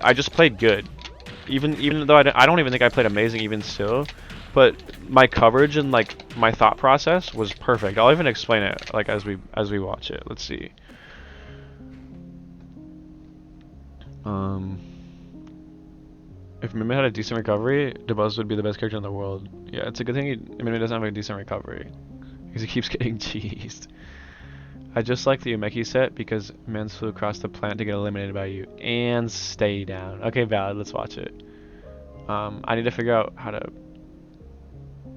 I just played good. Even though I don't even think I played amazing even still, but my coverage and like my thought process was perfect. I'll even explain it like as we watch it. Let's see. Um, if Mimi had a decent recovery, DeBuzz would be the best character in the world. Yeah, it's a good thing Mimi doesn't have a decent recovery because he keeps getting cheesed. I just like the Umeki set because Mans flew across the planet to get eliminated by you and stay down. Okay, valid. Let's watch it. I need to figure out how to.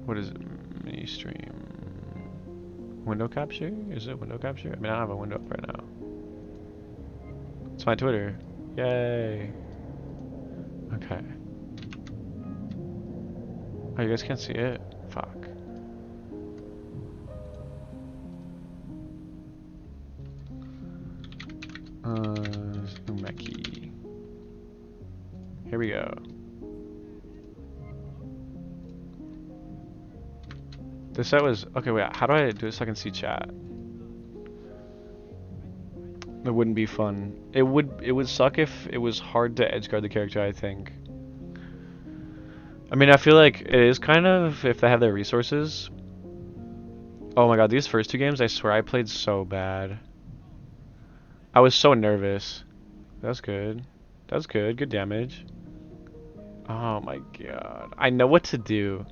What is it? Mini stream. Window capture? Is it window capture? I mean, I don't have a window up right now. It's my Twitter. Yay. Okay. Oh, you guys can't see it? Fuck. Umeki. Here we go. This set was okay. Wait, how do I do this so I can see chat? It wouldn't be fun. It would suck if it was hard to edgeguard the character, I think. I mean, I feel like it is kind of if they have their resources. Oh my god, these first two games, I swear I played so bad. I was so nervous. That's good. That's good. Good damage. Oh my god. I know what to do.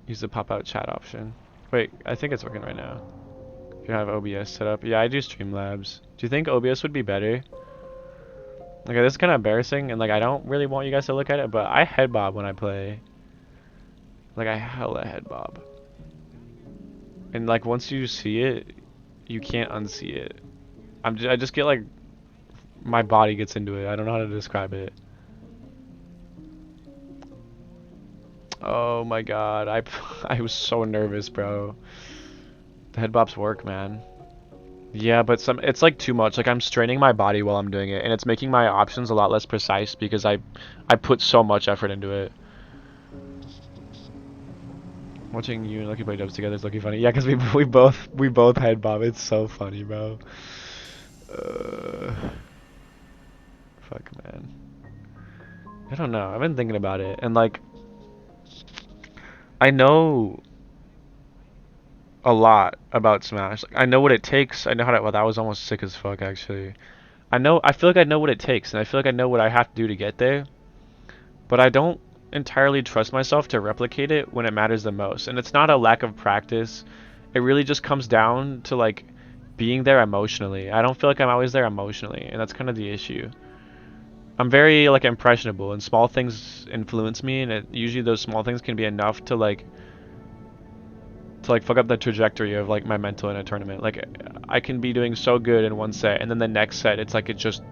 Use the pop-out chat option. Wait, I think it's working right now. If you have OBS set up. Yeah, I do Streamlabs. Do you think OBS would be better? Okay, this is kind of embarrassing, and like I don't really want you guys to look at it, but I head bob when I play. Like I hella head bob. And like once you see it, you can't unsee it. I just get like my body gets into it. I don't know how to describe it. Oh my god, I was so nervous, bro. The head bobs work, man. Yeah, but it's like too much. Like I'm straining my body while I'm doing it, and it's making my options a lot less precise because I put so much effort into it. Watching you and Lucky play dubs together is looking funny. Yeah, because we both head bob. It's so funny, bro. Uh, fuck, man. I don't know. I've been thinking about it, and like I know a lot about Smash. Like I know what it takes. I know how to. Well, that was almost sick as fuck, actually. I feel like I know what it takes, and I feel like I know what I have to do to get there, but I don't entirely trust myself to replicate it when it matters the most. And it's not a lack of practice. It really just comes down to like being there emotionally. I don't feel like I'm always there emotionally, and that's kind of the issue. I'm very like impressionable, and small things influence me, and usually those small things can be enough to like fuck up the trajectory of like my mental in a tournament. Like I can be doing so good in one set, and then the next set it's like it's just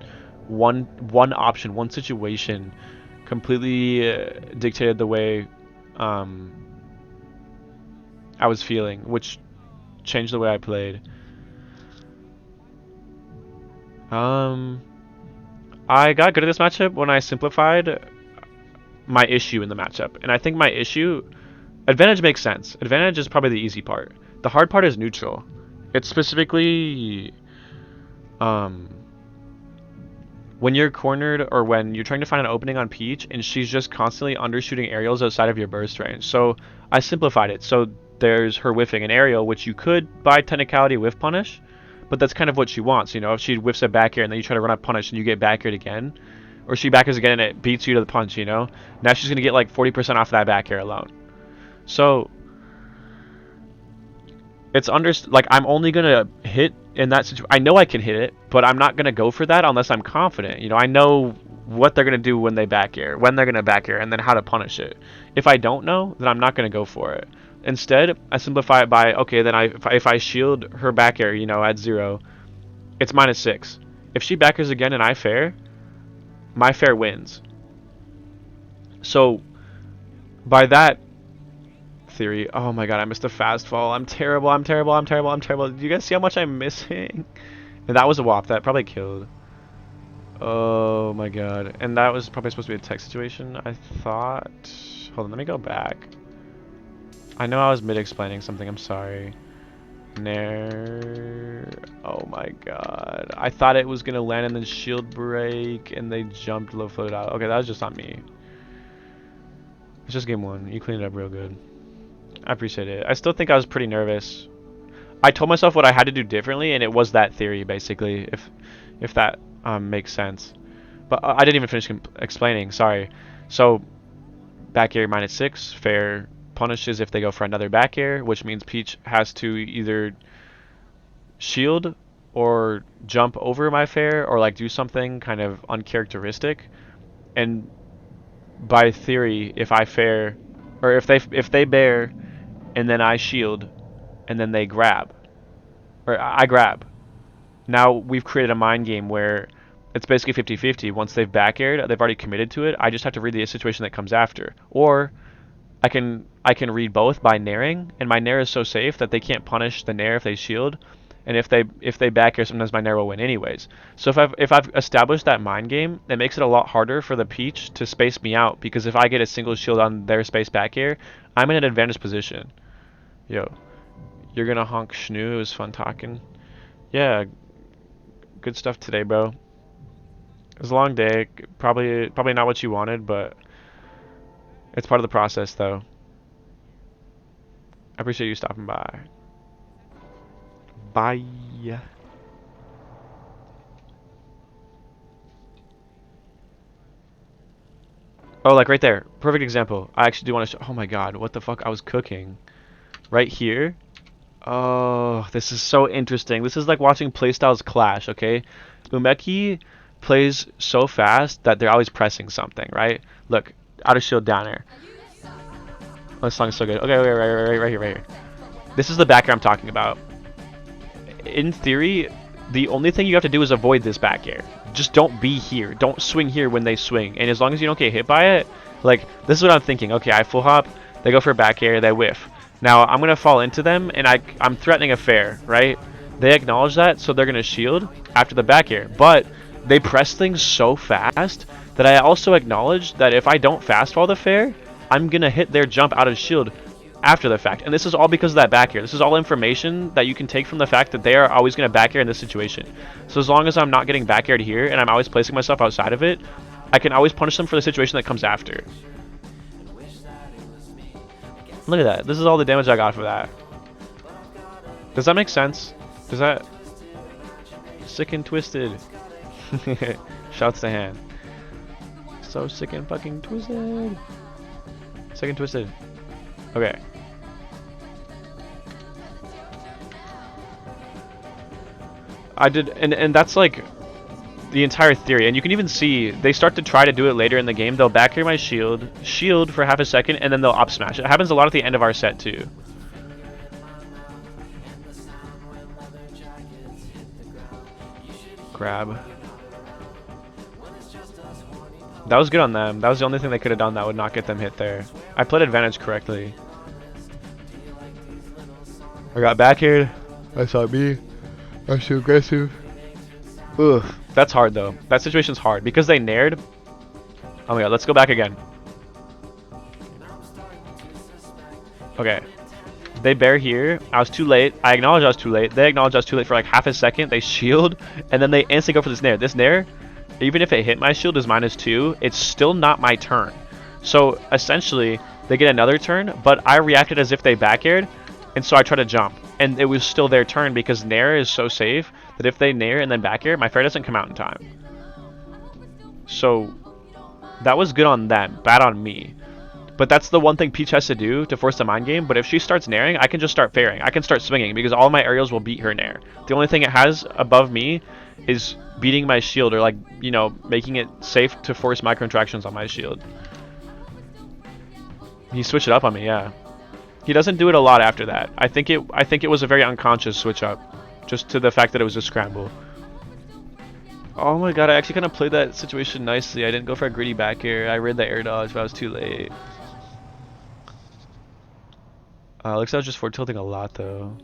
one option, one situation completely dictated the way um, I was feeling, which changed the way I played. Um, I got good at this matchup when I simplified my issue in the matchup, and I think my issue advantage makes sense. Advantage is probably the easy part. The hard part is neutral. It's specifically um, when you're cornered or when you're trying to find an opening on Peach and she's just constantly undershooting aerials outside of your burst range. So I simplified it. So there's her whiffing an aerial, which you could by technicality whiff punish, but that's kind of what she wants. You know, if she whiffs a back air and then you try to run up punish and you get back aired again, or she back airs again and it beats you to the punch, you know, now she's going to get like 40% off of that back air alone. So it's like I'm only gonna hit in that situation. I know I can hit it, but I'm not gonna go for that unless I'm confident. You know, I know what they're gonna do when they back air, when they're gonna back air, and then how to punish it. If I don't know, then I'm not gonna go for it. Instead, I simplify it by okay, then if I shield her back air, you know, at 0, it's -6. If she back airs again and I fair, my fair wins. So by that theory. Oh my god, I missed a fast fall. I'm terrible, I'm terrible, I'm terrible, I'm terrible. Do you guys see how much I'm missing? And that was a WAP. That probably killed. Oh my god. And that was probably supposed to be a tech situation, I thought. Hold on, let me go back. I know I was mid-explaining something, I'm sorry. Nair. Oh my god. I thought it was gonna land and then shield break and they jumped low floated out. Okay, that was just on me. It's just game one. You cleaned it up real good. I appreciate it. I still think I was pretty nervous. I told myself what I had to do differently, and it was that theory, basically, if that makes sense. But I didn't even finish explaining, sorry. So, back air -6, fair punishes if they go for another back air, which means Peach has to either shield or jump over my fair or like do something kind of uncharacteristic. And by theory, if I fair or if they bear and then I shield and then they grab or I grab. Now we've created a mind game where it's basically 50-50. Once they've back aired, they've already committed to it. I just have to read the situation that comes after. Or I can read both by nairing, and my nair is so safe that they can't punish the nair if they shield, and if they back air, sometimes my nair will win anyways. So if I've established that mind game, it makes it a lot harder for the Peach to space me out, because if I get a single shield on their space back air, I'm in an advantage position. Yo, you're gonna honk Schnoo. It was fun talking. Yeah, good stuff today, bro. It was a long day. Probably not what you wanted, but it's part of the process, though. I appreciate you stopping by. Bye. Oh, like right there. Perfect example. I actually do want to show. Oh my god, what the fuck? I was cooking. Right here. Oh, this is so interesting. This is like watching playstyles clash, okay? Umeki plays so fast that they're always pressing something, right? Look, out of shield down air. Oh, this song is so good. Okay, right here, right here. This is the back air I'm talking about. In theory, the only thing you have to do is avoid this back air. Just don't be here. Don't swing here when they swing. And as long as you don't get hit by it, like, this is what I'm thinking. Okay, I full hop, they go for a back air, they whiff. Now, I'm going to fall into them, and I'm threatening a fair, right? They acknowledge that, so they're going to shield after the back air. But they press things so fast that I also acknowledge that if I don't fast fall the fair, I'm going to hit their jump out of shield after the fact. And this is all because of that back air. This is all information that you can take from the fact that they are always going to back air in this situation. So as long as I'm not getting back aired here and I'm always placing myself outside of it, I can always punish them for the situation that comes after. Look at that. This is all the damage I got for that. Does that make sense? Does that... Sick and twisted. Shouts to hand. So sick and fucking twisted. Sick and twisted. Okay. I did, and that's like the entire theory. And you can even see they start to try to do it later in the game. They'll back air my shield for half a second, and then they'll up smash. It happens a lot at the end of our set too. Grab. That was good on them. That was the only thing they could have done that would not get them hit there. I played advantage correctly. I got back aired. I saw me. I was too aggressive. Ugh. That's hard though. That situation's hard because they nared. Oh my god, let's go back again. Okay. They bear here. I was too late. I acknowledge I was too late. They acknowledge I was too late for like half a second. They shield, and then they instantly go for this nair. This nair, even if it hit my shield, is -2. It's still not my turn. So essentially, they get another turn, but I reacted as if they back aired, and so I try to jump. And it was still their turn because nair is so safe that if they nair and then back air, my fair doesn't come out in time. So that was good on them, bad on me. But that's the one thing Peach has to do to force the mind game. But if she starts nairing, I can just start fairing. I can start swinging because all my aerials will beat her nair. The only thing it has above me is beating my shield, or like, you know, making it safe to force micro interactions on my shield. He switched it up on me, yeah. He doesn't do it a lot after that. I think it was a very unconscious switch up, just to the fact that it was a scramble. Oh my god, I actually kind of played that situation nicely. I didn't go for a gritty back air. I read the air dodge, but I was too late. Looks like I was just forward tilting a lot though.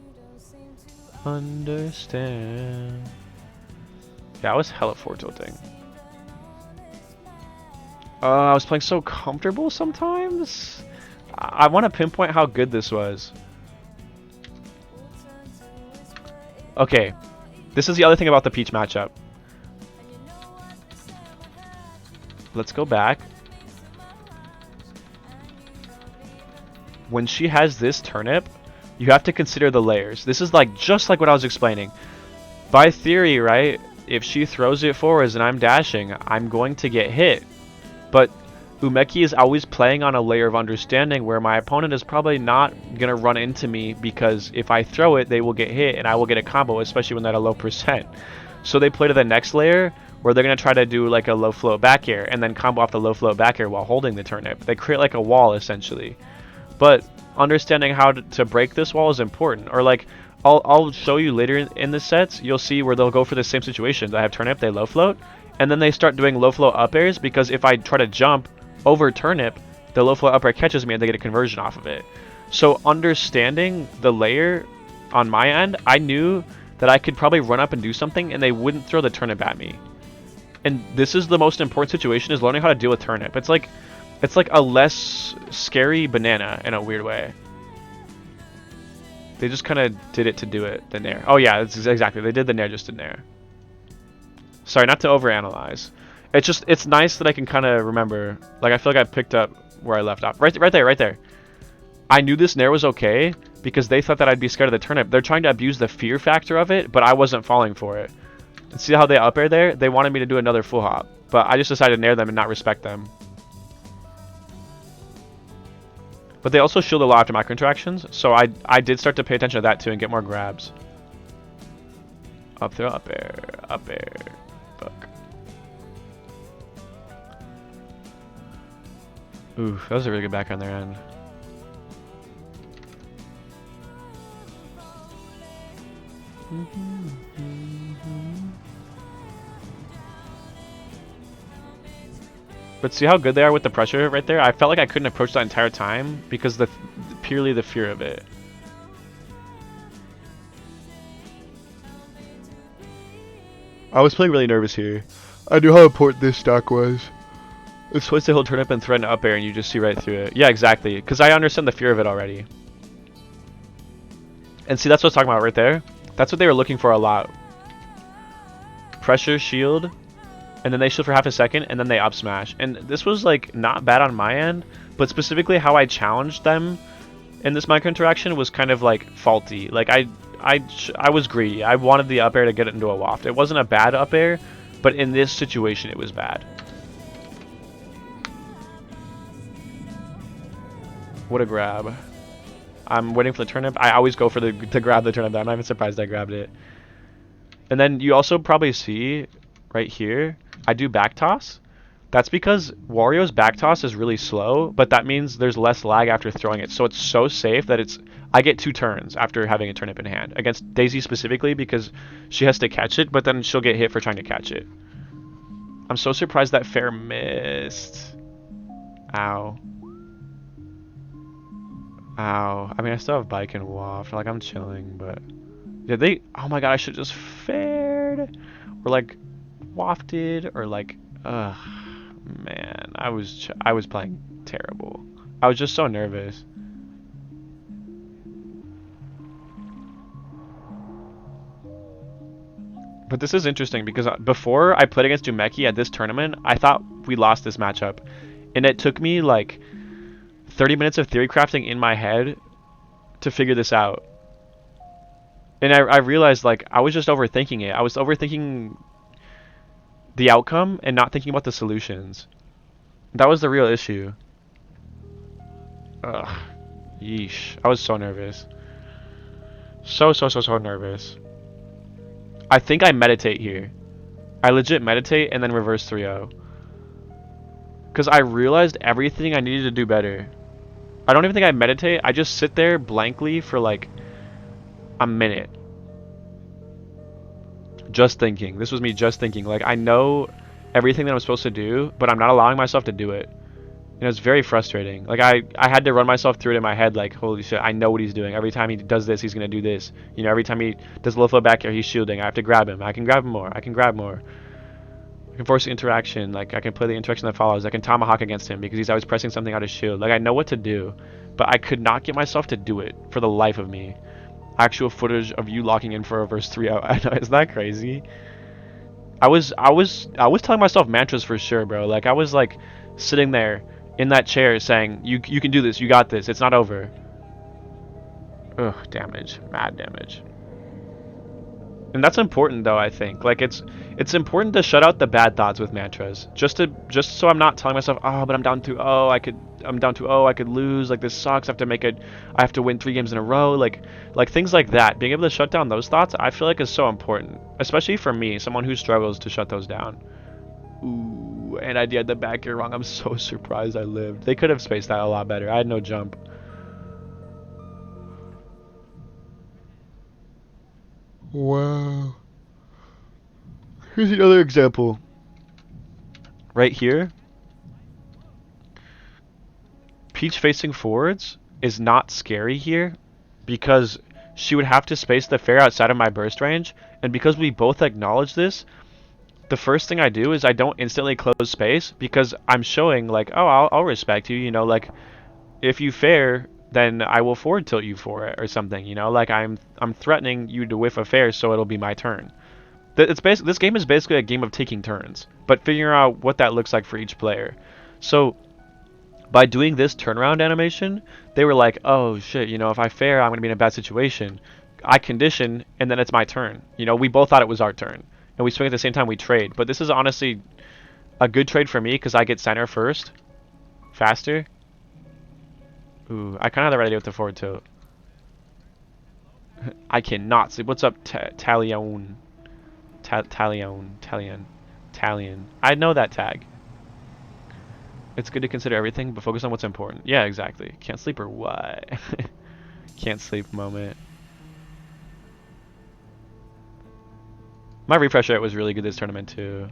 Understand. Yeah, I was hella forward tilting. I was playing so comfortable sometimes. I want to pinpoint how good this was. Okay, this is the other thing about the Peach matchup. Let's go back. When she has this turnip, you have to consider the layers. This is like just like what I was explaining. By theory, right, if she throws it forwards and I'm dashing, I'm going to get hit. But Umeki is always playing on a layer of understanding where my opponent is probably not going to run into me, because if I throw it, they will get hit and I will get a combo, especially when they're at a low percent. So they play to the next layer where they're going to try to do like a low float back air and then combo off the low float back air while holding the turnip. They create like a wall essentially. But understanding how to break this wall is important. Or like, I'll show you later in the sets, you'll see where they'll go for the same situation. I have turnip, they low float, and then they start doing low float up airs, because if I try to jump over turnip, the low float up air catches me and they get a conversion off of it. So understanding the layer on my end, I knew that I could probably run up and do something and they wouldn't throw the turnip at me. And this is the most important situation, is learning how to deal with turnip. It's like a less scary banana in a weird way. They just kind of did it to do it, the nair. Oh yeah, it's exactly. They did the nair just in nair. Sorry, not to overanalyze. It's nice that I can kind of remember. Like, I feel like I picked up where I left off. Right there. I knew this nair was okay because they thought that I'd be scared of the turnip. They're trying to abuse the fear factor of it, but I wasn't falling for it. And see how they up air there? They wanted me to do another full hop, but I just decided to nair them and not respect them. But they also shield a lot after micro interactions, so I did start to pay attention to that too and get more grabs. Up throw, up air, fuck. Ooh, that was a really good back on their end. But see how good they are with the pressure right there? I felt like I couldn't approach that entire time because purely the fear of it. I was playing really nervous here. I knew how important this stock was. It's twice he'll turn up and threaten up air and you just see right through it. Yeah, exactly. Because I understand the fear of it already. And see, that's what I was talking about right there. That's what they were looking for a lot. Pressure, shield, and then they shield for half a second, and then they up smash. And this was like not bad on my end, but specifically how I challenged them in this micro interaction was kind of like faulty. Like I was greedy. I wanted the up air to get it into a waft. It wasn't a bad up air, but in this situation it was bad. What a grab. I'm waiting for the turnip. I always go for to grab the turnip. I'm not even surprised I grabbed it. And then you also probably see right here, I do back toss. That's because Wario's back toss is really slow, but that means there's less lag after throwing it. So it's so safe that I get 2 turns after having a turnip in hand. Against Daisy specifically, because she has to catch it, but then she'll get hit for trying to catch it. I'm so surprised that fair missed. Ow. Ow. I mean, I still have bike and waft. Like, I'm chilling, but... Did they... Oh my god, I should just fared. Or, like, wafted. Or, like... Ugh. Man, I was playing terrible. I was just so nervous. But this is interesting because before I played against Umeki at this tournament, I thought we lost this matchup. And it took me, like... 30 minutes of theory crafting in my head to figure this out. And I realized, like, I was just overthinking it. I was overthinking the outcome and not thinking about the solutions. That was the real issue. Ugh. Yeesh. I was so nervous. So nervous. I think I meditate here. I legit meditate and then reverse 3-0. Because I realized everything I needed to do better. I don't even think I meditate. I just sit there blankly for like a minute. Just thinking. This was me just thinking. Like, I know everything that I'm supposed to do, but I'm not allowing myself to do it. And it's very frustrating. Like, I had to run myself through it in my head, like, holy shit, I know what he's doing. Every time he does this, he's going to do this. You know, every time he does a low flow back here, he's shielding. I have to grab him. I can grab him more. I can grab more. I can force the interaction. Like, I can play the interaction that follows. I can tomahawk against him because he's always pressing something out of shield. Like, I know what to do, but I could not get myself to do it for the life of me. actual footage of you locking in for a verse 3-0. I know, isn't that crazy? I was telling myself mantras for sure, bro. Like I was like sitting there in that chair saying, you can do this, you got this, it's not over. Ugh, damage, mad damage. And that's important though, I think. Like it's important to shut out the bad thoughts with mantras. Just so I'm not telling myself, oh, but I'm down to I could lose, like this sucks, I have to win 3 games in a row, like things like that. Being able to shut down those thoughts, I feel like is so important. Especially for me, someone who struggles to shut those down. Ooh, and I did the back air wrong. I'm so surprised I lived. They could have spaced that a lot better. I had no jump. Wow. Here's another example. Right here, Peach facing forwards is not scary here because she would have to space the fair outside of my burst range, and because we both acknowledge this, the first thing I do is I don't instantly close space because I'm showing like, oh, I'll respect you, you know, like if you fair, then I will forward tilt you for it or something, you know, like I'm threatening you to whiff a fair so it'll be my turn. This game is basically a game of taking turns, but figuring out what that looks like for each player. So by doing this turnaround animation, they were like, oh shit, you know, if I fair, I'm going to be in a bad situation. I condition, and then it's my turn. You know, we both thought it was our turn. And we swing at the same time we trade. But this is honestly a good trade for me because I get center first. Faster. Ooh, I kind of have the right idea with the forward tilt. I cannot sleep. What's up, Talion? Talion. I know that tag. It's good to consider everything, but focus on what's important. Yeah, exactly. Can't sleep or what? Can't sleep moment. My refresh rate was really good this tournament too.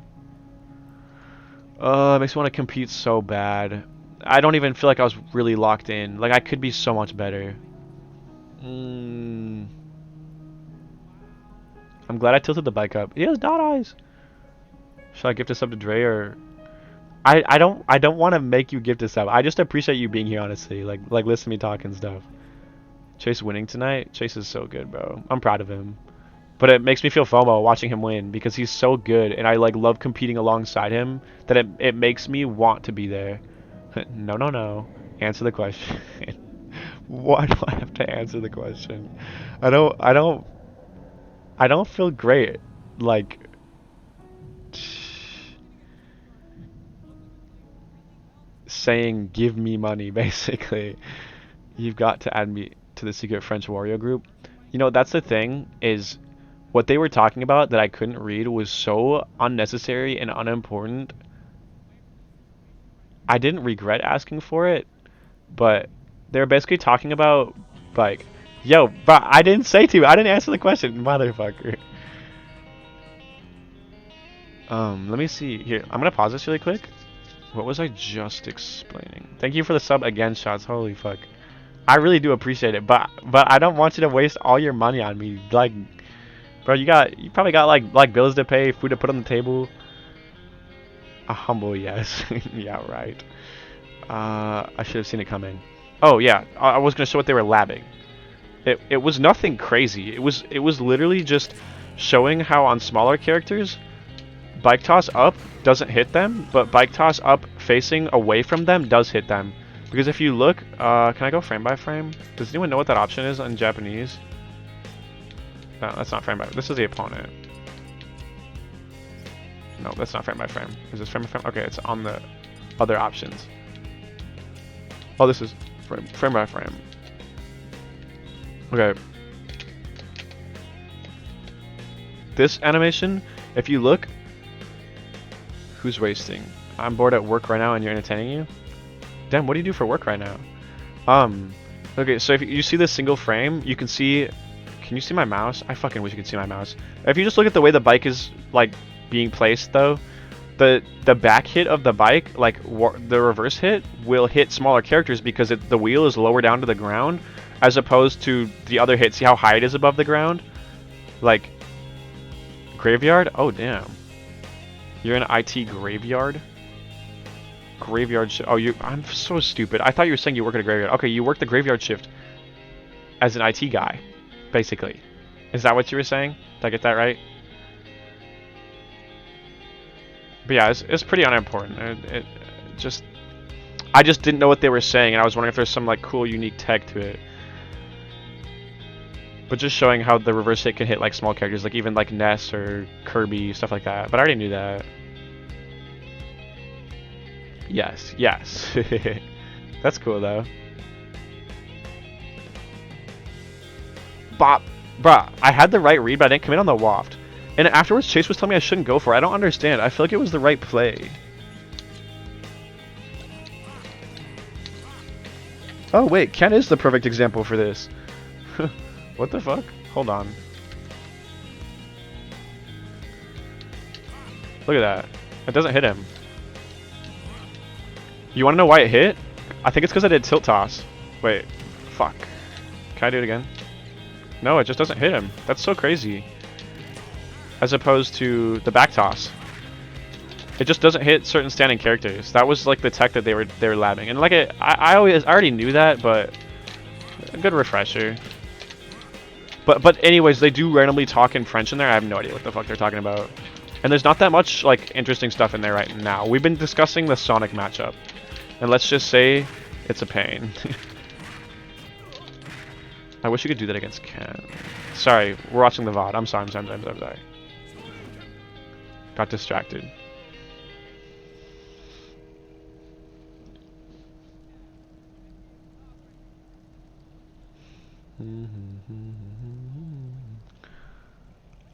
It makes me want to compete so bad. I don't even feel like I was really locked in. Like I could be so much better. I'm glad I tilted the bike up. He has dot eyes. Should I gift a sub to Dre or I don't want to make you gift a sub. I just appreciate you being here honestly. Like listen to me talk and stuff. Chase winning tonight. Chase is so good, bro. I'm proud of him. But it makes me feel FOMO watching him win because he's so good and I like love competing alongside him that it makes me want to be there. No. Answer the question. Why do I have to answer the question? I don't feel great. Like saying give me money basically. You've got to add me to the secret French Wario group. You know, that's the thing is what they were talking about that I couldn't read was so unnecessary and unimportant. I didn't regret asking for it, but they were basically talking about like, yo, but I didn't say to you. I didn't answer the question, motherfucker. Let me see here. I'm gonna pause this really quick. What was I just explaining? Thank you for the sub again, shots. Holy fuck. I really do appreciate it, but I don't want you to waste all your money on me. Like, bro, you probably got like bills to pay, food to put on the table. A humble yes. Yeah, right. I should have seen it coming. Oh yeah, I was gonna show what they were labbing. It was nothing crazy. It was literally just showing how on smaller characters, bike toss up doesn't hit them, but bike toss up facing away from them does hit them. Because if you look, can I go frame by frame? Does anyone know what that option is in Japanese? No, that's not frame by. This is the opponent. No, that's not frame by frame. Is this frame by frame? Okay, it's on the other options. Oh, this is frame by frame. Okay. This animation, if you look, who's wasting? I'm bored at work right now and you're entertaining you? Damn, what do you do for work right now? Okay, so if you see this single frame, you can see, can you see my mouse? I fucking wish you could see my mouse. If you just look at the way the bike is, like, being placed, though, the back hit of the bike, like, the reverse hit, will hit smaller characters because the wheel is lower down to the ground, as opposed to the other hit. See how high it is above the ground? Like, graveyard? Oh, damn. You're in IT graveyard? Graveyard shift. Oh, I'm so stupid. I thought you were saying you work at a graveyard. Okay, you work the graveyard shift as an IT guy. basically. Is that what you were saying? Did I get that right? But yeah, it's pretty unimportant. Just I just didn't know what they were saying, and I was wondering if there's some like cool, unique tech to it. But just showing how the reverse hit can hit like small characters, like even like Ness or Kirby, stuff like that. But I already knew that. Yes, yes. That's cool though. Bop, bruh, I had the right read, but I didn't commit on the waft. And afterwards, Chase was telling me I shouldn't go for it. I don't understand. I feel like it was the right play. Oh wait, Ken is the perfect example for this. What the fuck? Hold on. Look at that. It doesn't hit him. You want to know why it hit? I think it's because I did tilt toss. Wait. Fuck. Can I do it again? No, it just doesn't hit him. That's so crazy. As opposed to the back toss. It just doesn't hit certain standing characters. That was like the tech that they were labbing. And like I already knew that, but a good refresher. But anyways, they do randomly talk in French in there. I have no idea what the fuck they're talking about. And there's not that much like interesting stuff in there right now. We've been discussing the Sonic matchup. And let's just say it's a pain. I wish you could do that against Ken. Sorry, we're watching the VOD. I'm sorry. Got distracted.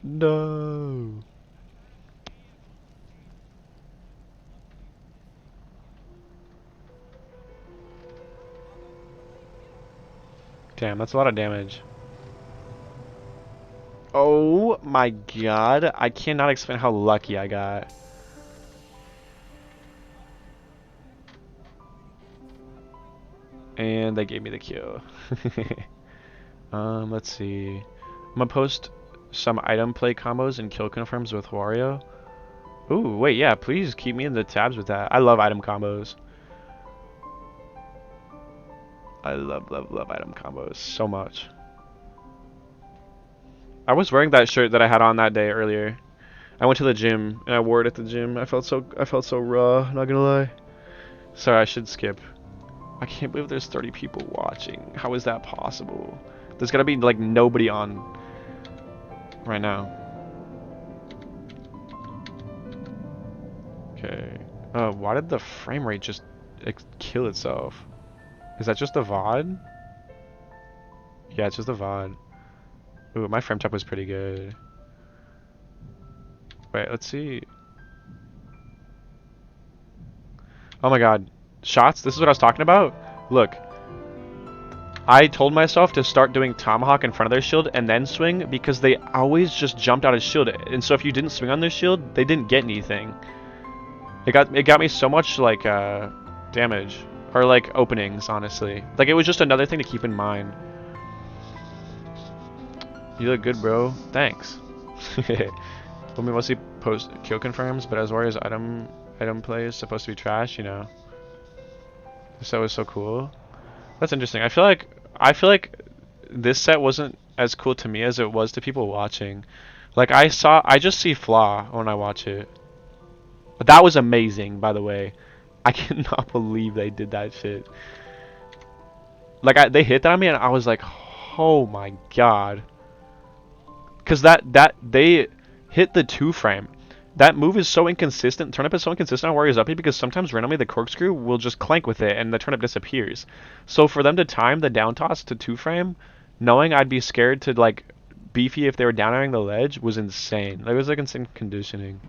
No. Damn, that's a lot of damage. Oh my god, I cannot explain how lucky I got. And they gave me the kill. Let's see. I'm gonna post some item play combos and kill confirms with Wario. Ooh, wait, yeah, please keep me in the tabs with that. I love item combos. I love item combos so much. I was wearing that shirt that I had on that day earlier. I went to the gym and I wore it at the gym. I felt so raw, not gonna lie. Sorry, I should skip. I can't believe there's 30 people watching. How is that possible? There's gotta be like nobody on right now. Okay. Why did the frame rate just kill itself? Is that just the VOD? Yeah, it's just the VOD. Ooh, my frame tap was pretty good. Wait, let's see. Oh my god. Shots? This is what I was talking about? Look. I told myself to start doing tomahawk in front of their shield and then swing because they always just jumped out of shield. And so if you didn't swing on their shield, they didn't get anything. It got me so much like damage. Or like openings, honestly. Like it was just another thing to keep in mind. You look good, bro. Thanks. When we mostly post kill confirms, but as Wario's item play is supposed to be trash, you know. So was so cool. That's interesting. I feel like this set wasn't as cool to me as it was to people watching. Like I just see flaw when I watch it. But that was amazing, by the way. I cannot believe they did that shit. Like they hit that on me and I was like, oh my god. Cause that they hit the 2-frame. That move is so inconsistent. Turnip is so inconsistent on Wario's up because sometimes randomly the corkscrew will just clank with it and the turnip disappears. So for them to time the down toss to 2-frame, knowing I'd be scared to like beefy if they were down airing the ledge was insane. Like, it was like insane conditioning.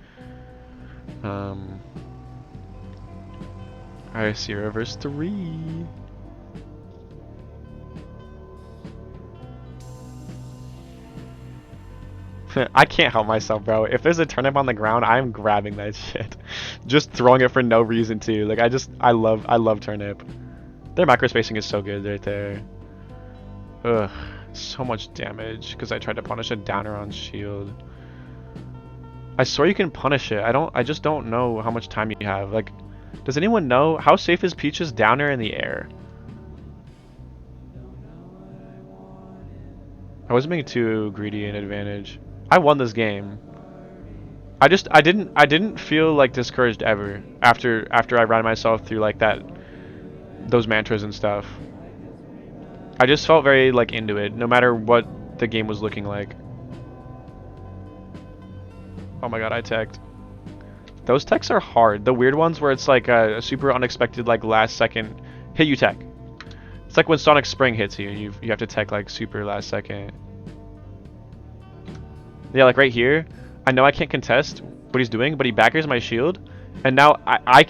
I see reverse 3. I can't help myself, bro. If there's a turnip on the ground, I'm grabbing that shit. Just throwing it for no reason too. Like I love turnip. Their micro spacing is so good right there. Ugh, so much damage because I tried to punish a downer on shield. I swear you can punish it. I just don't know how much time you have. Like, does anyone know how safe is Peach's downer in the air? I wasn't being too greedy in advantage. I won this game. I didn't feel like discouraged ever after I ran myself through like those mantras and stuff. I just felt very like into it, no matter what the game was looking like. Oh my god, I teched. Those techs are hard. The weird ones where it's like a super unexpected like last second hit you tech. It's like when Sonic Spring hits you and you have to tech like super last second. Yeah, like right here, I know I can't contest what he's doing, but he backers my shield, and now I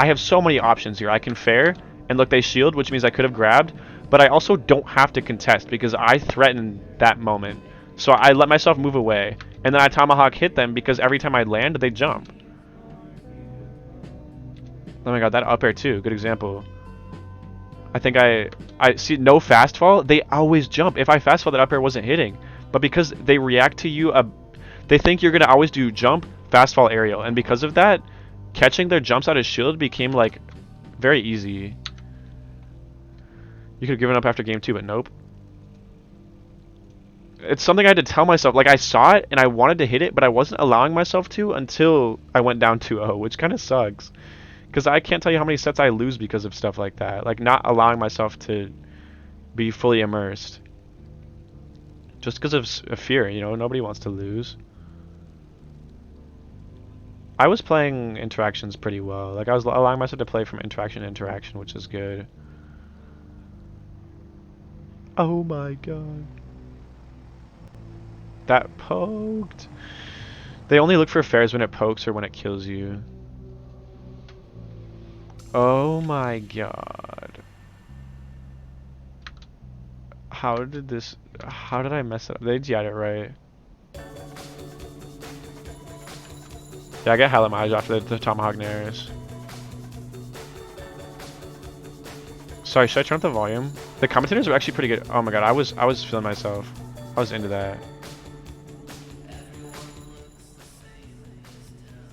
have so many options here. I can fair, and look, they shield, which means I could have grabbed, but I also don't have to contest because I threatened that moment. So I let myself move away, and then I tomahawk hit them because every time I land, they jump. Oh my god, that up air too, good example. I think I see no fast fall. They always jump. If I fast fall, that up air wasn't hitting. But because they react to you, they think you're gonna always do jump, fast fall, aerial, and because of that, catching their jumps out of shield became like very easy. You could have given up after game 2, but nope. It's something I had to tell myself. Like I saw it and I wanted to hit it, but I wasn't allowing myself to until I went down 2-0, which kind of sucks. Because I can't tell you how many sets I lose because of stuff like that. Like not allowing myself to be fully immersed. Just because of fear, you know, nobody wants to lose. I was playing interactions pretty well. Like I was allowing myself to play from interaction to interaction, which is good. Oh my god. That poked. They only look for fairs when it pokes or when it kills you. Oh my god. How did I mess it up? They DI'd it right. Yeah, I get hella mileage after the Tomahawk Nares. Sorry, should I turn up the volume? The commentators were actually pretty good. Oh my god, I was feeling myself. I was into that.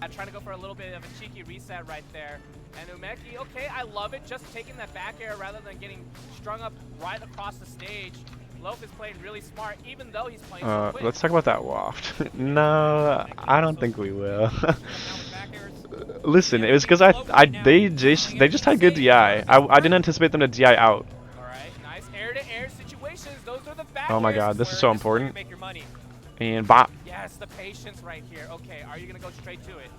I'm trying to go for a little bit of a cheeky reset right there. And Umeki, okay, I love it, just taking that back air rather than getting strung up right across the stage. Loaf is playing really smart, even though he's playing so quick. Let's talk about that waft. No, I don't think we will. Listen, it was because they just had good DI. I didn't anticipate them to DI out. Alright, nice air-to-air situations. Those are the back Oh my airs god, this is so where important. you make your money. And bop. Yes, the patience right here. Okay, are you gonna go straight to it?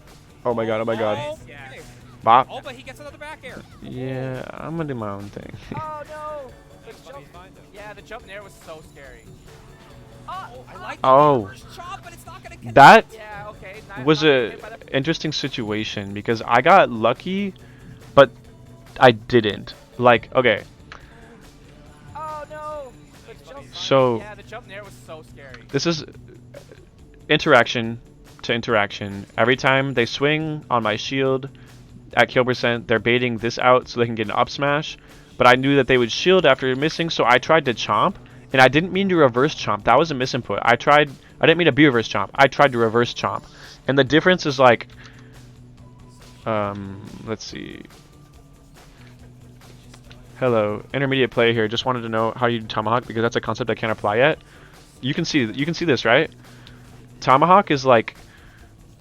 Oh my god, oh my god. Yes. Bop. Oh, but he gets another back air. Yeah, I'm gonna do my own thing. Oh no! The jump, yeah, the jump there was so scary. I like Oh, chop, but it's not gonna connect. that Yeah, okay. was a interesting situation because I got lucky, but I didn't. Like, okay. Oh no! The jump, So yeah, the jump there was so scary. this is interaction to interaction. Every time they swing on my shield at kill percent, they're baiting this out so they can get an up smash. But I knew that they would shield after missing, so I tried to chomp. And I didn't mean to reverse chomp. That was a misinput. I didn't mean to be reverse chomp. I tried to reverse chomp. And the difference is like, let's see. Hello, intermediate player here. Just wanted to know how you do tomahawk because that's a concept I can't apply yet. You can see this, right? Tomahawk is like,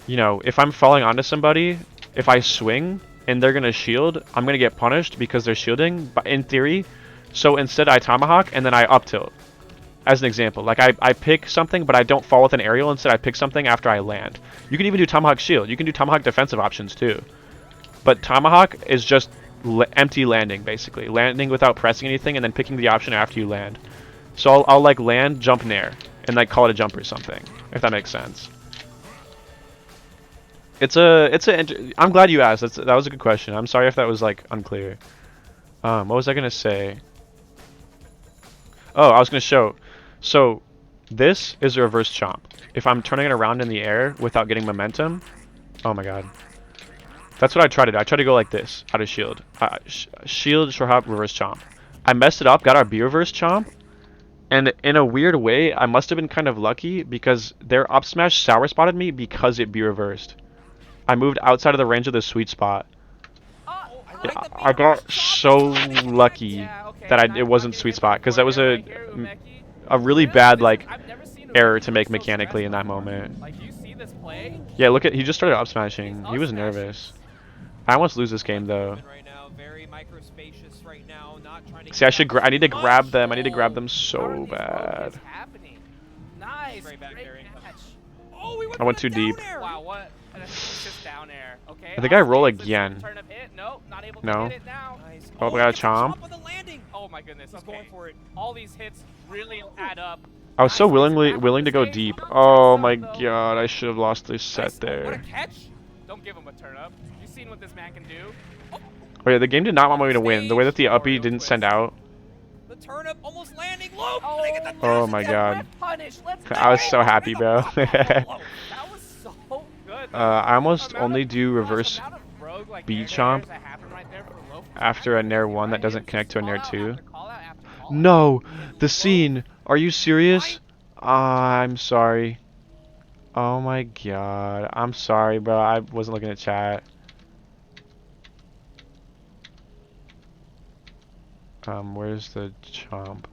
you know, if I'm falling onto somebody, if I swing and they're gonna shield, I'm gonna get punished because they're shielding. But in theory, so instead I tomahawk and then I up tilt. As an example, like I pick something, but I don't fall with an aerial. Instead, I pick something after I land. You can even do tomahawk shield. You can do tomahawk defensive options too. But tomahawk is just empty landing, basically. Landing without pressing anything and then picking the option after you land. So I'll like land, jump nair, and like call it a jump or something, if that makes sense. I'm glad you asked. That was a good question. I'm sorry if that was like unclear. What was I gonna say? Oh, I was gonna show. So this is a reverse chomp. If I'm turning it around in the air without getting momentum, oh my god. That's what I try to do. I try to go like this, out of shield. Shield, short hop, reverse chomp. I messed it up, got our B reverse chomp, and in a weird way, I must have been kind of lucky because their up smash sour spotted me because it B reversed. I moved outside of the range of the sweet spot. I got so lucky that it wasn't sweet spot because that was a a really Really? bad like I've never seen error Umeki to look make so mechanically stressed in that before. moment. Like, you see this play? Yeah, look at he just started up He's smashing. He up was smashes. nervous. I almost lose this game though. Right now, very microspacious right now, not trying to See, give out I need too to grab much. them. I need to grab Oh, them How are so these rogue hits bad. happening? Nice, Straight back great there, incoming. catch. oh, he went I for went the too down deep. air. Wow, what an efficient down air. Okay, I think off I roll stage, let's see the again. turnip hit. Nope, not able to No. hit it now. Nice. Oh, we he got a gets the chomp. on the landing. Oh my goodness, He's okay. going for it. All these hits really add up. I was so Nice, makes it back willing on to the go stage. deep. Tech Oh my zone, though. god, I should have lost this set Nice. Oh, what a there. catch. Don't give him a turn up. You've seen what this man can do. Oh yeah, the game did not want me to win. The way that the uppie Wario didn't twist. send out. The turnip almost landing. Loaf. Oh, They get the Oh dash my attack. god. Rip punish. Let's go. I was so happy, And the bro. pop off from Loaf. That was so good. I almost Amount only of- do gosh, reverse amount of rogue, like, B air chomp dares that happen right there for Loaf was after kinda a Nair crazy, 1 that right? doesn't It's connect to a just Nair call out 2. after call out after call out. No! The scene! Are you serious? I'm sorry. Oh my god. I'm sorry, bro. I wasn't looking at chat. Where's the chomp?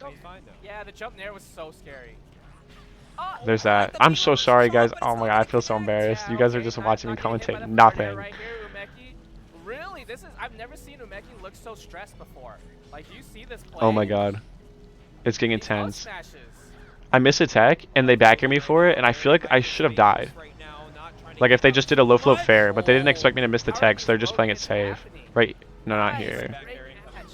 He's fine though. Yeah, the jump Nair was so scary. Oh, There's that. I'm so sorry, guys. Oh my god, I feel so embarrassed. You guys are just watching me not getting hit by commentate the forward air nothing. right here, Umeki. Really, I've never seen Umeki look so stressed before. Like, you see this play. Oh my god. It's getting These up intense. smashes. I miss a tech, and they back me for it, and I feel like I should have died. Right now, not trying to Like if give they out just did a low float much. fair, but they didn't expect me to miss the How are tech, so these they're just rogue playing it hits safe. happening? Right? No, not Nice, here. great catch.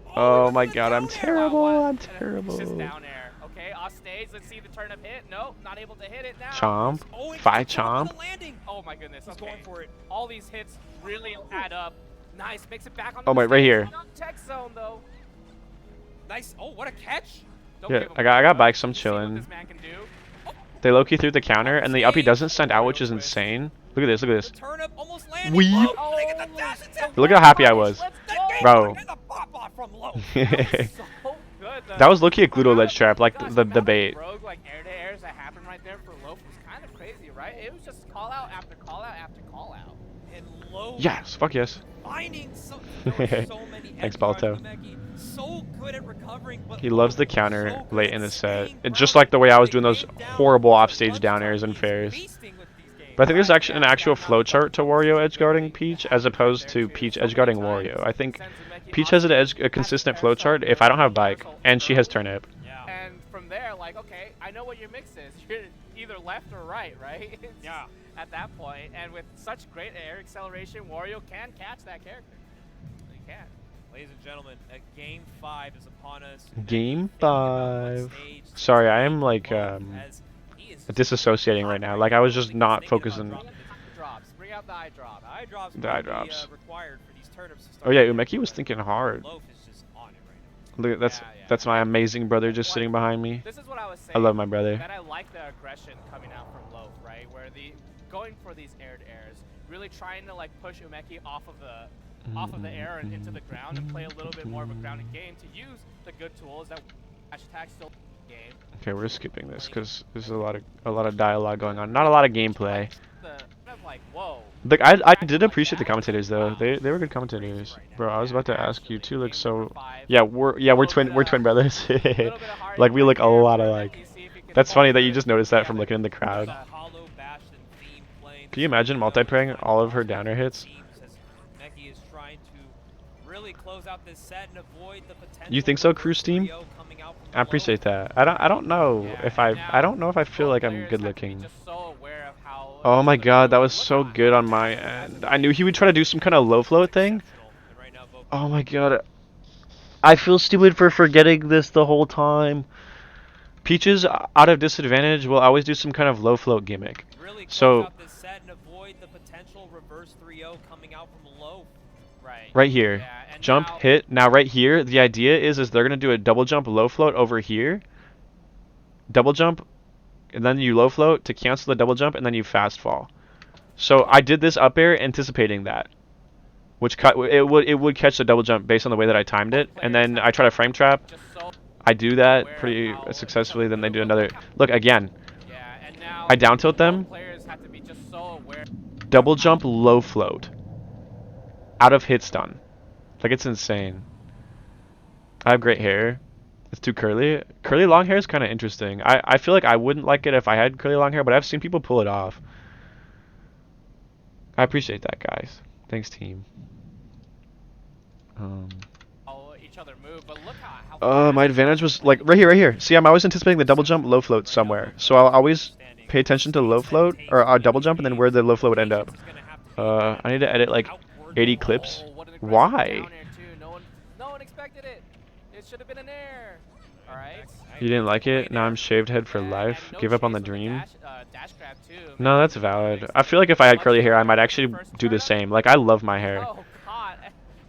he Oh went my for the god, I'm down air. terrible. Wow, I'm what an terrible. efficient down air. Okay, off stage. Let's see the turnip hit. Nope, not able to hit it now. Chomp. Oh, he Fi gets the chomp on chomp. the landing. Oh my goodness. He's Okay. going for it. All these hits really add up. Nice, makes it back on Oh the my, right stage. here. Tech zone though. Nice. Oh, what a catch. Don't Yeah, give him I a got turn up. bikes, I'm You see what chilling. this man can do. They low-key threw the counter, and the uppie doesn't send out, which is insane. Look at this, look at The this. turnip almost landing. Weep. Loaf, Oh, they get the dash attack. Look how happy I was. Let's The go. game Bro. and the pop off from Loaf. That was so good. That was low-key a Gluto ledge trap, like Gosh, the amount of bait. rogue, like air-to-airs that happened right there for Loaf was kind of crazy, right? It was just call out after call out after call out. And Loaf Yes, fuck yes. finding there were so many Thanks, edge Balto. guards, Umeki. So good at recovering, but He loves the Loaf counter so good late at in the set. staying It's just grounded. like the way I was They doing those came down horrible with offstage lunchtime. down airs and He's fairs. feasting with these games. But I think there's Right, actually an yeah, actual got knocked flowchart to Wario out. edgeguarding Peach as opposed to Peach edgeguarding Wario. I think Peach has a consistent flowchart if I don't have bike, and she has turnip. Yeah. And from there, like, okay, I know what your mix is. You're either left or right, right? It's Yeah. At that point, and with such great air acceleration, Wario can catch that character. He can. Ladies and gentlemen, Game 5 is upon us. Game Thinking about what 5. stage to Sorry, I take am like Loaf as he is disassociating right now. Like I was just not thinking about focusing. dropping Drops. Bring out the eye drop. The eye drops. The eye might be, drops. required for these turnips to Oh start yeah, getting Umeki was going. thinking hard. Loaf is just on it right now. Look, Yeah, yeah. that's my amazing brother just sitting behind me. This is what I was saying. I love my brother. That I like the aggression coming out from Loaf, right? Where going for these aired airs, really trying to like push Umeki off of the air and into the ground and play a little bit more of a grounded game to use the good tools that dash attack still game. Okay, we're skipping this because there's a lot of dialogue going on. Not a lot of gameplay. I'm like, whoa. Like I did appreciate the commentators though. They were good commentators. Bro, I was about to ask you two look so. Yeah, we're twin brothers. Like we look a lot alike. That's funny that you just noticed that from looking in the crowd. Hollow Bastion theme playing. Can you imagine multi-praying all of her downer hits? Meki is trying to really close out this set and avoid the potential. You think so, Cruise Team? trio coming out from I appreciate below. that. I don't know Yeah, if and I don't know if I feel like I'm players good have to be looking. just so aware of how Oh my the god, that rogue was look so on. good on my end. I knew he would try to do some kind of low float thing. Exceptional. And right now, both Oh my god. I feel stupid for forgetting this the whole time. Peaches, out of disadvantage, will always do some kind of low float gimmick. really close So, out this set and avoid the potential reverse 3-0 coming out from Loaf. right here. Yeah, and Jump, now- hit. Now right here, the idea is they're going to do a double jump low float over here. Double jump, and then you low float to cancel the double jump, and then you fast fall. So I did this up air anticipating that. Which it would catch the double jump based on the way that I timed it. And then I try to frame trap. Just so I do that pretty successfully, then they do another. Look, again. yeah, and now I down tilt them. both players have to be just so aware. Double jump low float. Out of hit stun. Like, it's insane. I have great hair. It's too curly. Curly long hair is kind of interesting. I feel like I wouldn't like it if I had curly long hair, but I've seen people pull it off. I appreciate that, guys. Thanks, team. Each other move, but look how My advantage was like right here, right here. See, I'm always anticipating the double jump, low float somewhere. So I'll always pay attention to low float or double jump, and then where the low float would end up. I need to edit like 80 clips. Why? No one expected it. It should have been an air. All right. You didn't like it? Now I'm shaved head for life. No Give up on the chase with dream. dash grab too. No, that's valid. I feel like if I had curly hair, I might actually do the same. Like, I love my hair. Oh God,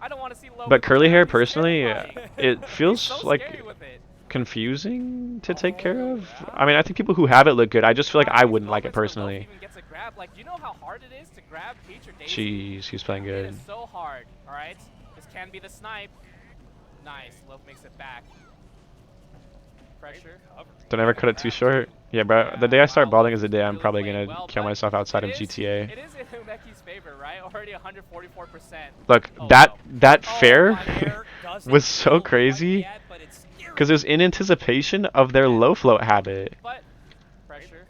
I don't want to see Loaf. But curly hair, He's personally, terrifying. it He's feels so like scary with it. confusing to take care of. I mean, I think people who have it look good. I just feel like I wouldn't like it personally. Even gets a grab. Like, you know how hard it is to grab Peach or Daisy? Jeez, he's playing It good. is so hard. All right, this can be the snipe. Nice, Loaf makes it back. Pressure. Don't ever cut it too short. Yeah, bro. The day I start balding is the day I'm probably gonna kill myself outside of GTA. It is in Umeki's favor, right? Already 144%. Look, Oh, that no. that Oh, fair my hair was so crazy because it was in anticipation of their low float habit. But pressure.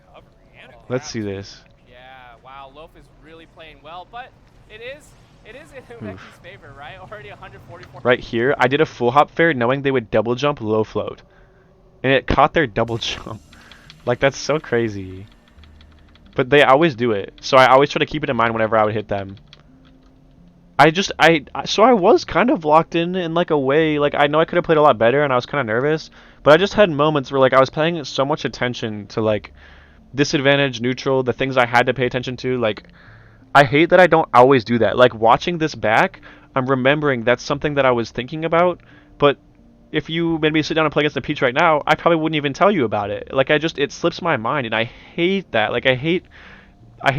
Let's see this. Yeah, wow, Loaf is really playing well, but it is in Umeki's favor, right? Already 144. Right here, I did a full hop fair knowing they would double jump low float. And it caught their double jump. Like, that's so crazy. But they always do it. So I always try to keep it in mind whenever I would hit them. So I was kind of locked in like a way. Like, I know I could have played a lot better and I was kind of nervous. But I just had moments where like I was paying so much attention to like disadvantage, neutral, the things I had to pay attention to. Like, I hate that I don't always do that. Like, watching this back, I'm remembering that's something that I was thinking about. But if you made me sit down and play against the Peach right now, I probably wouldn't even tell you about it. Like, it slips my mind, and I hate that. Like, I hate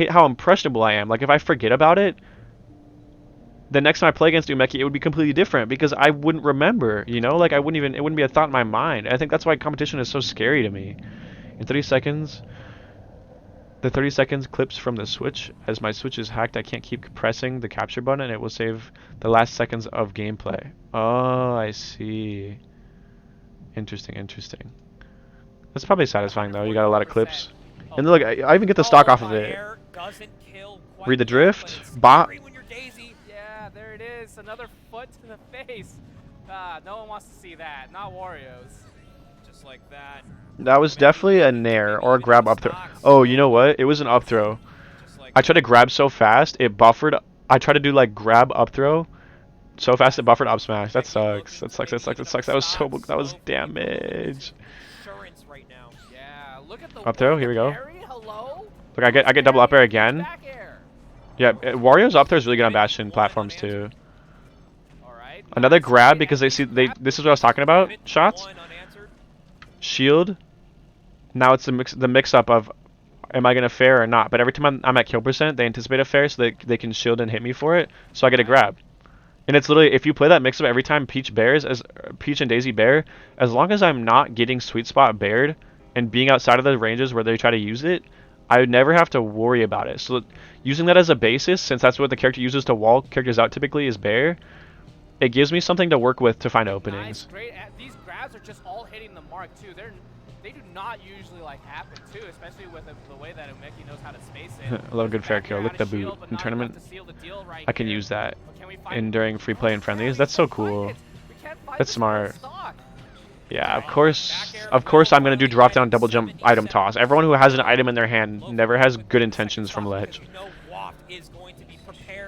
how impressionable I am. Like, if I forget about it, the next time I play against Umeki, it would be completely different because I wouldn't remember, you know? Like, it wouldn't be a thought in my mind. I think that's why competition is so scary to me. In 30 seconds, the 30 seconds clips from the Switch. As my Switch is hacked, I can't keep pressing the capture button, and it will save the last seconds of gameplay. Oh, I see. Interesting. That's probably satisfying, though. You got a lot of clips. And look, I even get the stock off of it. Read the drift. Bot. Yeah, there it is. Another foot to the face. No one wants to see that. Not Wario's. Just like that. That was definitely a nair or a grab up throw. Oh, you know what? It was an up throw. I tried to grab so fast, it buffered. I tried to do like grab up throw so fast it buffered up smash. That sucks. That sucks. That was damage. Yeah, look at the Up throw, here we go. Hello? Look, I get double up air again. Yeah, Wario's up throw is really good on Bastion platforms too. Another grab because this is what I was talking about. Shots. Shield. Now it's the mix up of am I gonna fair or not? But every time I'm at kill percent, they anticipate a fair so they can shield and hit me for it. So I get a grab. And it's literally, if you play that mix up every time Peach and Daisy bear, as long as I'm not getting sweet spot bared and being outside of the ranges where they try to use it, I would never have to worry about it. So using that as a basis, since that's what the character uses to wall characters out typically is bear, it gives me something to work with to find openings. Nice, great. These grabs are just all hitting the mark too. They do not usually like happen too, especially with the way that Umeki knows how to space it. I love good fair kill. Look at the boot in tournament. I can use that during free play and friendlies. That's so cool. That's smart. Yeah, of course I'm gonna do drop down double jump item toss. Everyone who has an item in their hand never has good intentions from ledge.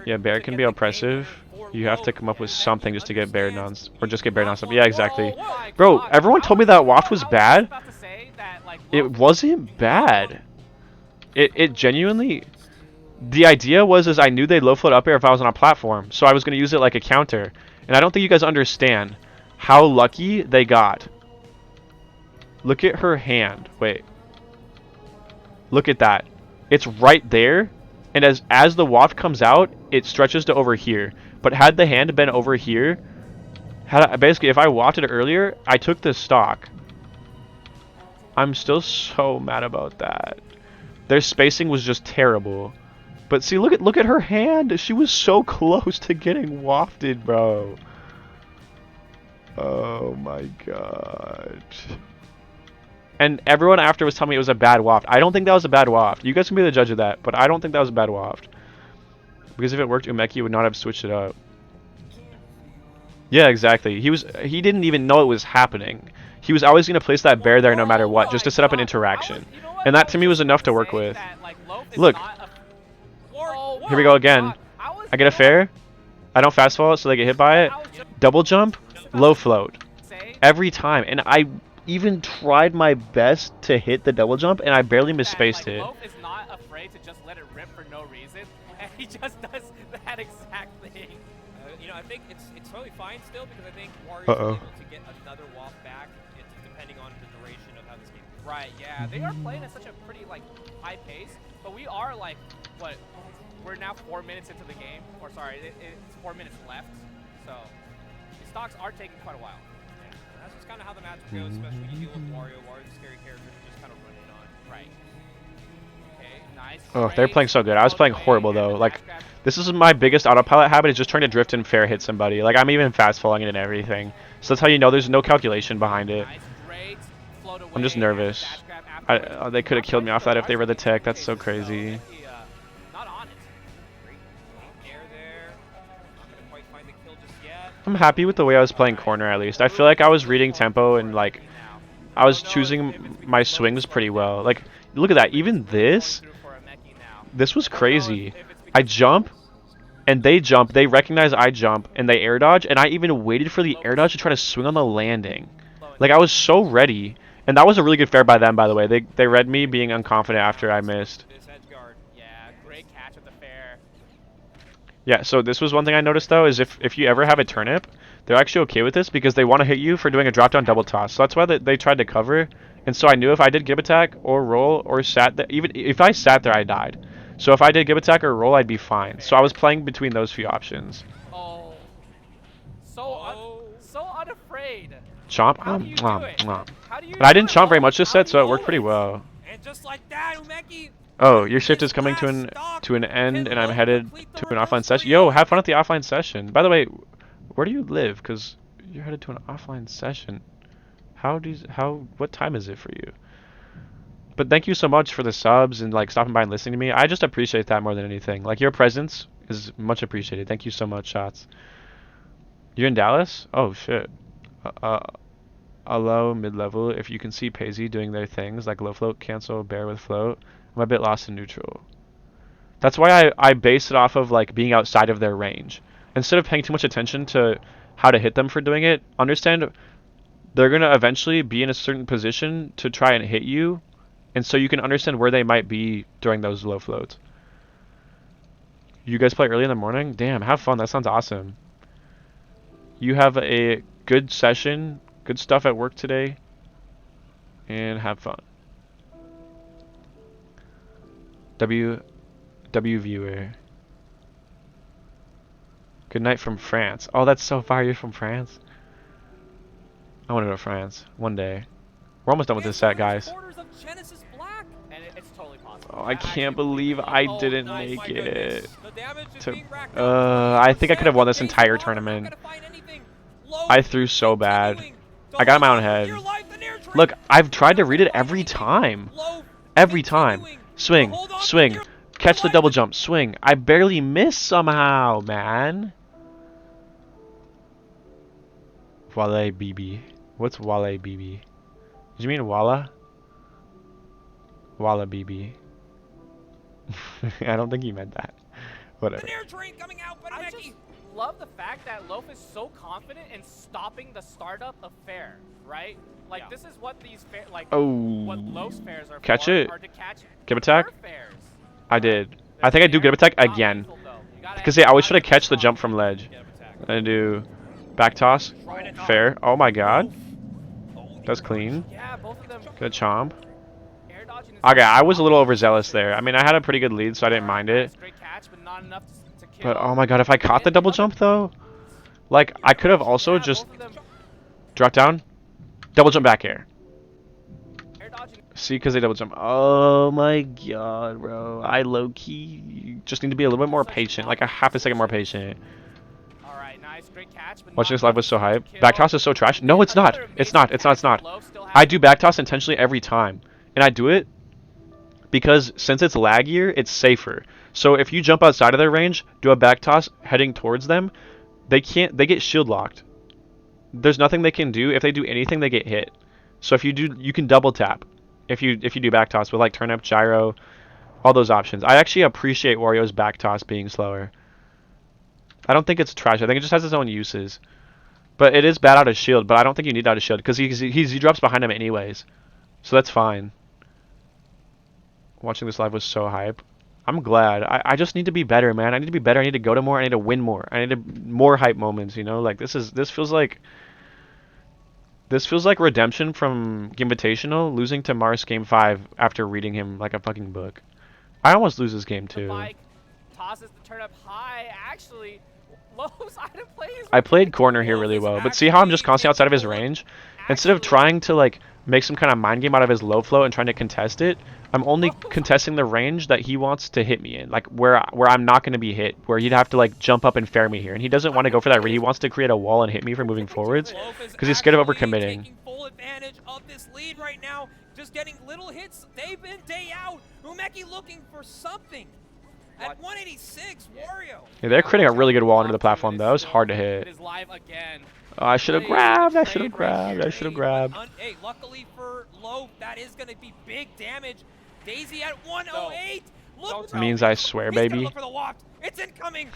Yeah, bear can be oppressive. You have to come up with something just to get buried on, or just get buried on something. Yeah, exactly. Bro, everyone told me that waft was bad. It wasn't bad. It genuinely. The idea was I knew they'd low float up air if I was on a platform, so I was gonna use it like a counter. And I don't think you guys understand how lucky they got. Look at her hand. Wait. Look at that. It's right there, and as the waft comes out, it stretches to over here. But had the hand been over here, basically if I wafted it earlier, I took the stock. I'm still so mad about that. Their spacing was just terrible. But see, look at her hand. She was so close to getting wafted, bro. Oh my god. And everyone after was telling me it was a bad waft. I don't think that was a bad waft. You guys can be the judge of that, but I don't think that was a bad waft. Because if it worked, Umeki would not have switched it up. Yeah, exactly. He didn't even know it was happening. He was always going to place that bear there no matter what, just to set up an interaction. And that to me was enough to work with. Look, here we go again. I get a fair. I don't fast fall it so they get hit by it. Double jump, low float. Every time. And I even tried my best to hit the double jump, and I barely misspaced it. Loaf is not afraid to just let it rip for no reason, and he just does that exact thing. You know, I think it's totally fine still because I think Wario's able to get another waft back. It's depending on the duration of how this game goes. Right, yeah. They are playing at such a pretty, like, high pace, but we are, like, what, we're now 4 minutes into the game. Or, sorry, it's 4 minutes left, so the stocks are taking quite a while. Yeah, that's just kind of how the match goes, especially when you deal with Wario. Wario's a scary character to just kind of run in on. Right. Okay, nice. Oh, they're playing so good. I was playing horrible, though. Like, this is my biggest autopilot habit, is just trying to drift and fair hit somebody. Like, I'm even fast falling it and everything. So that's how you know there's no calculation behind it. I'm just nervous. They could have killed me off that if they were the tech. That's so crazy. I'm happy with the way I was playing corner, at least. I feel like I was reading tempo and, like, I was choosing my swings pretty well. Like, look at that. Even this was crazy. I jump, and they jump. They recognize I jump, and they air dodge, and I even waited for the air dodge to try to swing on the landing. Like, I was so ready. And that was a really good fair by them, by the way. They read me being unconfident after I missed. Yeah, great catch at the fair. Yeah, so this was one thing I noticed, though, is if you ever have a turnip, they're actually okay with this because they want to hit you for doing a drop-down double toss. So that's why they tried to cover. And so I knew if I did give attack or roll or sat there, even if I sat there, I died. So if I did give attack or roll, I'd be fine. So I was playing between those few options. Oh, so unafraid. Chomp? How do you do it? How do you But I didn't do it, chomp very Loaf? much this How set, do so you it worked pretty well. And just like that, Umeki. Oh, your shift is coming to an end, and I'm headed to an offline session. Yo, have fun at the offline session. By the way, where do you live? Because you're headed to an offline session. What time is it for you? But thank you so much for the subs and like stopping by and listening to me. I just appreciate that more than anything. Like, your presence is much appreciated. Thank you so much, Shots. You're in Dallas? Oh shit. A low mid-level. If you can see Paisy doing their things like low float, cancel, bear with float, I'm a bit lost in neutral. That's why I base it off of like being outside of their range. Instead of paying too much attention to how to hit them for doing it, understand they're going to eventually be in a certain position to try and hit you, and so you can understand where they might be during those low floats. You guys play early in the morning? Damn, have fun. That sounds awesome. You have a good session, good stuff at work today, and have fun. W viewer. Good night from France. Oh, that's so far. You're from France? I want to go to France one day. We're almost done with this set, guys. It's totally possible. Oh, I can't believe I didn't make it. To, I think I could have won this entire tournament. I threw so bad. I got in my own head. Look, I've tried to read it every time. Every time. Swing, swing, catch the double jump, swing. I barely miss somehow, man. Wale BB. What's Wale BB? Did you mean Walla? Walla BB. I don't think he meant that. Whatever. I just love the fact that Loaf is so confident in stopping the startup of fair, right? Like, this is what these what Loaf's fairs are Catch for, it. are to catch Give attack? fair fairs. I did. I think I do give attack again. Because I always try to catch the jump from ledge. I do back toss. Fair. Oh my god. That's clean. Yeah, both of them. Good chomp. Air dodging is Okay, I was a little overzealous there. I mean, I had a pretty good lead, so I didn't mind it. Great catch, but not enough to kill. But oh my god, if I caught the double jump though, like I could have also Yeah, just both of them dropped down, double jump back air. air dodging. See, because they double jump. Oh my god, bro. I low key just need to be a little bit more patient, like a half a second more patient. All right, Nice, great catch, but Watching not this live enough was so to hype. kill. Back toss is so trash. No, it's not. Another It's amazing not. It's not. It's catch, not. but Loaf still has I it. do back toss intentionally every time, and I do it because since it's laggier, it's safer. So if you jump outside of their range, do a back toss heading towards them, they can't. They get shield locked. There's nothing they can do. If they do anything, they get hit. So if you do, you can double tap. If you do back toss with like turn up, gyro, all those options. I actually appreciate Wario's back toss being slower. I don't think it's trash. I think it just has its own uses. But it is bad out of shield. But I don't think you need out of shield because he drops behind him anyways. So that's fine. Watching this live was so hype. I'm glad. I just need to be better, man. I need to be better. I need to go to more. I need to win more. I need more hype moments. You know, like this feels like redemption from Invitational, losing to Mars Game 5 after reading him like a fucking book. I almost lose this game The too. bike tosses the turn up high. Actually, Lowe's item plays. I played corner here really well, but see how I'm just constantly outside of his range? Instead of trying to like make some kind of mind game out of his low flow and trying to contest it, I'm only contesting the range that he wants to hit me in, like where I'm not going to be hit, where he'd have to like jump up and fair me here, and he doesn't want to go for that. He wants to create a wall and hit me for moving forwards because he's scared of overcommitting. Taking full advantage of this lead right now, just getting little hits day in, day out. Umeki looking for something. At 186, Wario. Yeah, they're creating a really good wall under the platform though. It's hard to hit. It is live again. Oh, I should have grabbed. I should have grabbed. I should have grabbed. Hey, luckily for Loaf, that is going to be big damage. Daisy at 108. Look, Means I swear, baby. Look for the waft. It's incoming.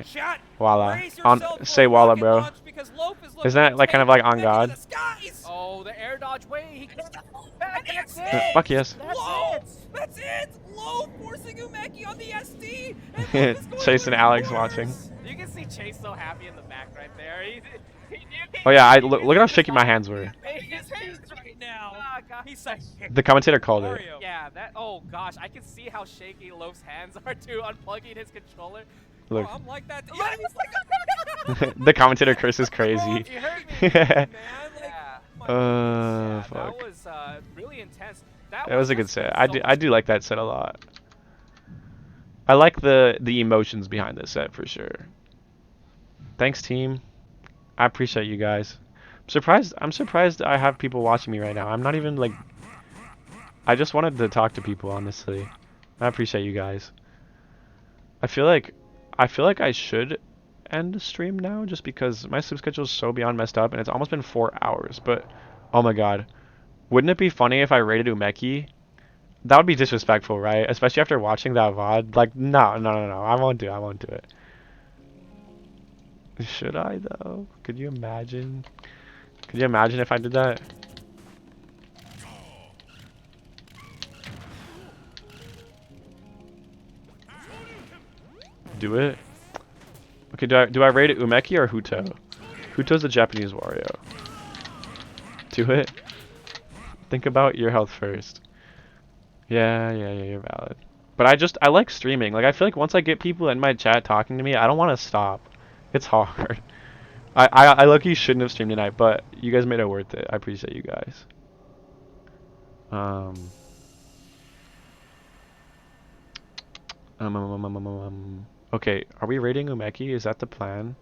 Chat. Voila. Brace yourself for Say a voila, rocket bro. launch because Loaf is looking Isn't that to like kind of take like on Umeki to God? the skies. Oh, the air dodge way. He That's it. Fuck yes. That's Loaf. it. That's it. Loaf forcing Umeki on the SD. And Loaf is going Chase and for Alex scores. watching. You can see Chase so happy in the back right there. Oh yeah, look at how shaky my hands were. His hands right now. Ah, God. He's like, The commentator called it. Wario. Yeah, that. Oh gosh, I can see how shaky Loaf's hands are too, unplugging his controller. Look, Oh, I'm like that. Yeah, he's like, the commentator curse is crazy. You heard me, man. Like, Yeah. my Yeah, Fuck. that was really intense. That was a good set. I do like that set a lot. I like the emotions behind this set for sure. Thanks, team. I appreciate you guys. I'm surprised I have people watching me right now. I'm not even like. I just wanted to talk to people, honestly. I appreciate you guys. I feel like I should end the stream now just because my sleep schedule is so beyond messed up and it's almost been 4 hours. But oh my god, wouldn't it be funny if I rated Umeki? That would be disrespectful, right? Especially after watching that VOD. Like, no. I won't do it. Should I, though? Could you imagine? Could you imagine if I did that? Do it? Okay, do I rate it Umeki or Huto? Huto's the Japanese Wario. Do it? Think about your health first. Yeah, you're valid. But I like streaming. Like, I feel like once I get people in my chat talking to me, I don't want to stop. It's hard. I low-key shouldn't have streamed tonight, but you guys made it worth it. I appreciate you guys. Okay, are we rating Umeki? Is that the plan?